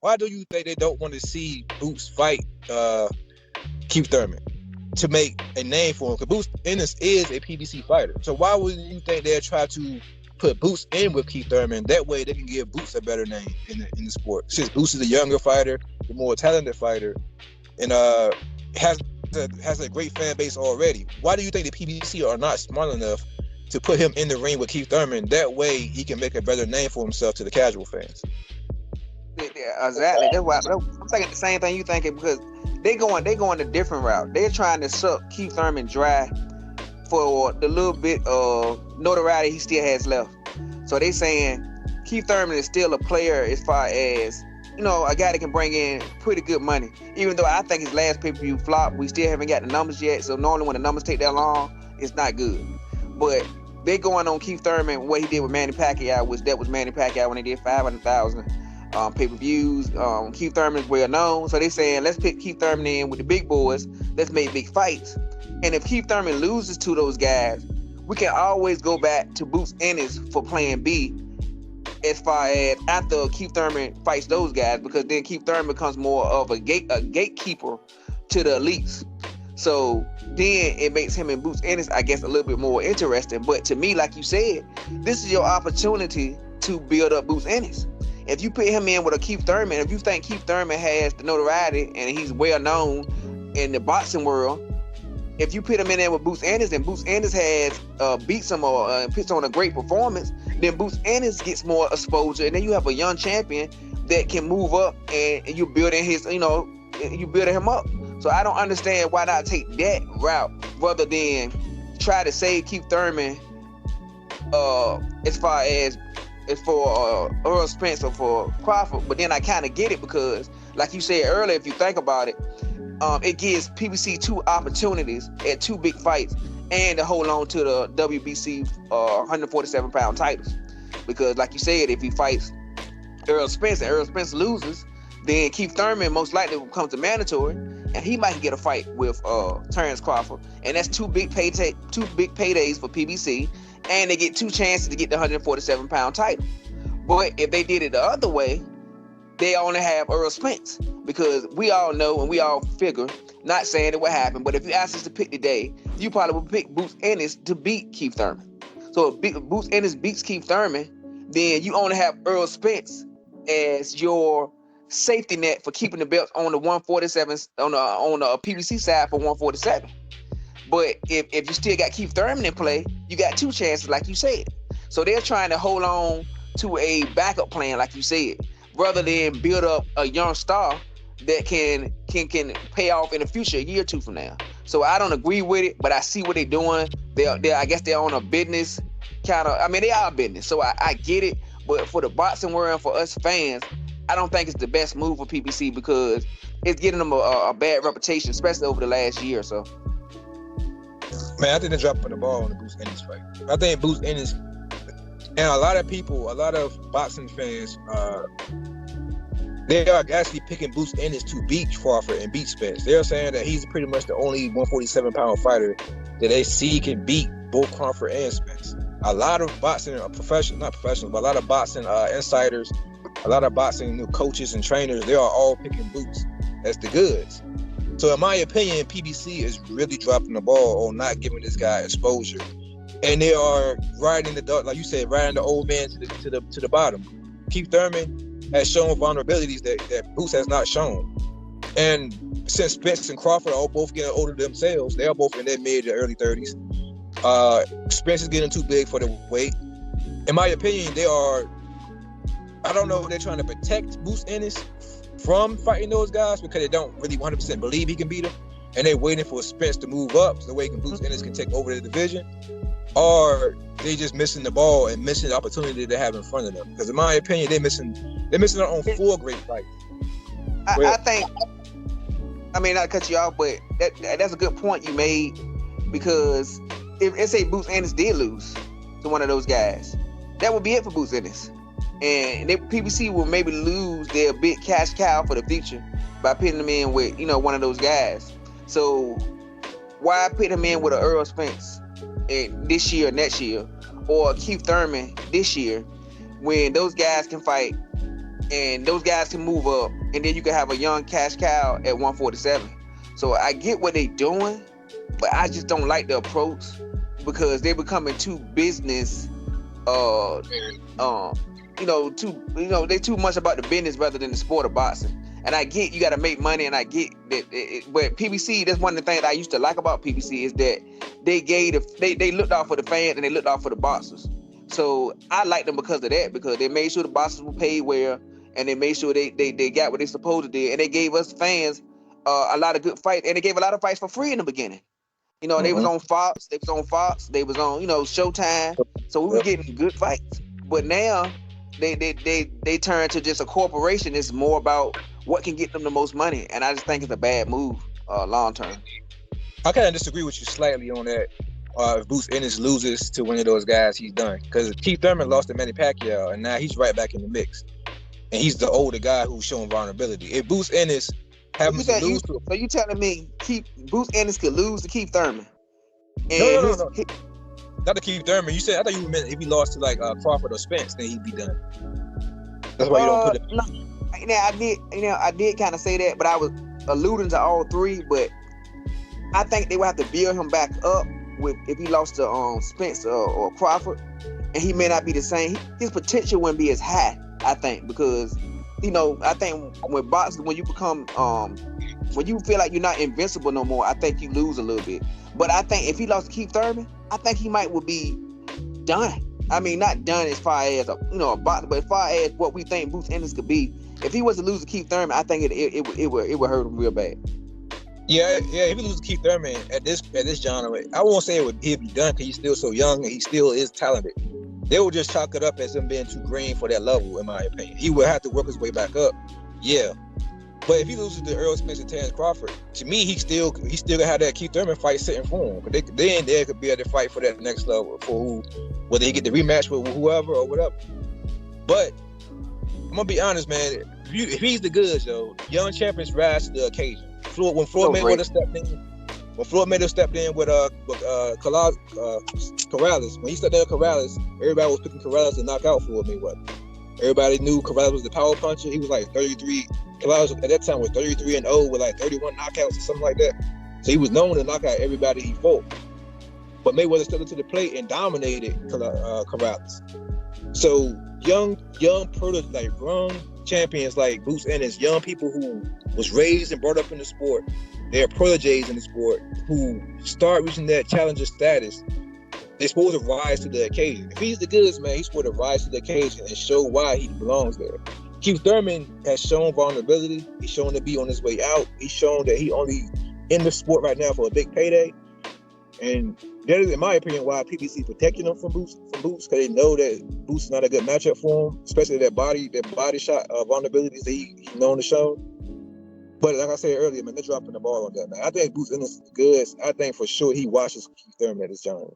Why do you think they don't want to see Boots fight Keith Thurman to make a name for him? Because Boots Ennis is a PBC fighter. So why would you think they'll try to put Boots in with Keith Thurman? That way they can give Boots a better name in the sport. Since Boots is a younger fighter, the more talented fighter, and has a great fan base already. Why do you think the PBC are not smart enough to put him in the ring with Keith Thurman? That way he can make a better name for himself to the casual fans. Yeah, exactly. That's why I'm thinking the same thing you thinking, because they going a different route. They're trying to suck Keith Thurman dry for the little bit of notoriety he still has left. So they saying Keith Thurman is still a player as far as, you know, a guy that can bring in pretty good money. Even though I think his last pay-per-view flop, we still haven't got the numbers yet. So normally when the numbers take that long, it's not good. But they going on Keith Thurman, what he did with Manny Pacquiao, which that was Manny Pacquiao when they did 500,000 pay-per-views. Keith Thurman is well known. So they saying, let's pick Keith Thurman in with the big boys. Let's make big fights. And if Keith Thurman loses to those guys, we can always go back to Boots Ennis for plan B as far as after Keith Thurman fights those guys, because then Keith Thurman becomes more of a gatekeeper to the elites. So then it makes him and Boots Ennis, I guess, a little bit more interesting. But to me, like you said, this is your opportunity to build up Boots Ennis. If you put him in with a Keith Thurman, if you think Keith Thurman has the notoriety and he's well known in the boxing world, if you put him in there with Boots Ennis and Boots Ennis has beats him or puts on a great performance, then Boots Ennis gets more exposure, and then you have a young champion that can move up, and you're building his, you building him up. So I don't understand why not take that route rather than try to save Keith Thurman as far as for Earl Spence or for Crawford. But then I kind of get it, because like you said earlier, if you think about it, it gives PBC two opportunities at two big fights and to hold on to the WBC 147-pound titles. Because like you said, if he fights Earl Spence and Earl Spence loses, then Keith Thurman most likely becomes a mandatory, and he might get a fight with Terrence Crawford. And that's two big paydays for PBC, and they get two chances to get the 147-pound title. But if they did it the other way, they only have Earl Spence, because we all know and we all figure, not saying it would happen, but if you ask us to pick today, you probably would pick Boots Ennis to beat Keith Thurman. So if Boots Ennis beats Keith Thurman, then you only have Earl Spence as your safety net for keeping the belts on the 147 on the PBC side for 147. But if you still got Keith Thurman in play, you got two chances, like you said. So they're trying to hold on to a backup plan, like you said, rather than build up a young star that can pay off in the future, a year or two from now. So I don't agree with it, but I see what they're doing. I guess they're on a business kind of. I mean, they are a business, so I get it. But for the boxing world, for us fans, I don't think it's the best move for PBC, because it's getting them a bad reputation, especially over the last year or so. Man, I think they're dropping the ball on the Boots Ennis fight. I think Boots Ennis, and a lot of boxing fans, they are actually picking Boots Ennis to beat Crawford and beat Spence. They're saying that he's pretty much the only 147-pound fighter that they see can beat both Crawford and Spence. A lot of boxing not professionals, but a lot of boxing insiders, a lot of boxing coaches and trainers, they are all picking Boots as the goods. So in my opinion, PBC is really dropping the ball on not giving this guy exposure, and they are riding the dog, like you said, riding the old man to the bottom. Keith Thurman has shown vulnerabilities that Boots has not shown, and since Spence and Crawford are both getting older themselves, they are both in their mid to early 30s. Spence is getting too big for the weight. In my opinion, they are. I don't know if they're trying to protect Boots Ennis from fighting those guys, because they don't really 100% believe he can beat him, and they're waiting for Spence to move up so the way Boots Ennis can take over the division, or they just missing the ball and missing the opportunity they have in front of them. Because in my opinion, they're missing out on 4 great fights. I think. I mean, not to cut you off, but that's a good point you made, because if let's say Boots Ennis did lose to one of those guys, that would be it for Boots Ennis. And PBC will maybe lose their big cash cow for the future by putting them in with, one of those guys. So why put him in with an Earl Spence this year, next year, or Keith Thurman this year, when those guys can fight and those guys can move up, and then you can have a young cash cow at 147. So I get what they doing, but I just don't like the approach because they're becoming too business. They too much about the business rather than the sport of boxing. And I get you got to make money, and I get that. But PBC, that's one of the things I used to like about PBC is that they looked out for the fans and they looked out for the boxers. So I like them because of that, because they made sure the boxers were paid well, and they made sure they got what they supposed to do, and they gave us fans a lot of good fights, and they gave a lot of fights for free in the beginning. They was on Fox, they was on Showtime, so we were getting good fights. But now they turn to just a corporation. It's more about what can get them the most money, and I just think it's a bad move long term. I kind of disagree with you slightly on that. If Bruce Ennis loses to one of those guys, he's done. Because Keith Thurman lost to Manny Pacquiao, and now he's right back in the mix. And he's the older guy who's showing vulnerability. If Bruce Ennis happens to lose to... So you telling me Bruce Ennis could lose to Keith Thurman? No. Not to Keith Thurman. I thought you meant if he lost to like Crawford or Spence, then he'd be done. That's why you don't put it... No. I did kind of say that, but I was alluding to all three, but I think they would have to build him back up if he lost to Spence or Crawford, and he may not be the same. His potential wouldn't be as high, I think, because I think when boxing, when you become when you feel like you're not invincible no more, I think you lose a little bit. But I think if he lost to Keith Thurman, I think he would be done. I mean, not done as far as a boxer, but as far as what we think Bruce Ennis could be. If he was to lose to Keith Thurman, I think it would hurt him real bad. Yeah. If he loses to Keith Thurman at this genre, I won't say he'd be done because he's still so young and he still is talented. They would just chalk it up as him being too green for that level, in my opinion. He would have to work his way back up. Yeah. But if he loses to Errol Spence and Terrence Crawford, to me, he still gonna have that Keith Thurman fight sitting for him. But then they could be able to fight for that next level for whether he get the rematch with whoever or whatever. But I'm gonna be honest, man. If he's the goods, though, young champions rise to the occasion. When Floyd Mayweather stepped in with Corrales, when he stepped in with Corrales, everybody was picking Corrales to knock out Floyd Mayweather. Everybody knew Corrales was the power puncher. He was like 33. Corrales at that time was 33-0 with like 31 knockouts or something like that. So he was known to knock out everybody he fought. But Mayweather stepped into the plate and dominated Corrales. So young champions like Bruce Ennis, young people who was raised and brought up in the sport, they're proteges in the sport, who start reaching that challenger status, they're supposed to rise to the occasion. If he's the goods, man, he's supposed to rise to the occasion and show why he belongs there. Keith Thurman has shown vulnerability. He's shown to be on his way out. He's shown that he only in the sport right now for a big payday. And that is, in my opinion, why PBC protecting him from Boots, because they know that Boots is not a good matchup for him, especially that body shot vulnerabilities that he's known to show. But like I said earlier, man, they're dropping the ball on that, man. I think Boots is good. I think for sure he watches Keith Thurman at his genre.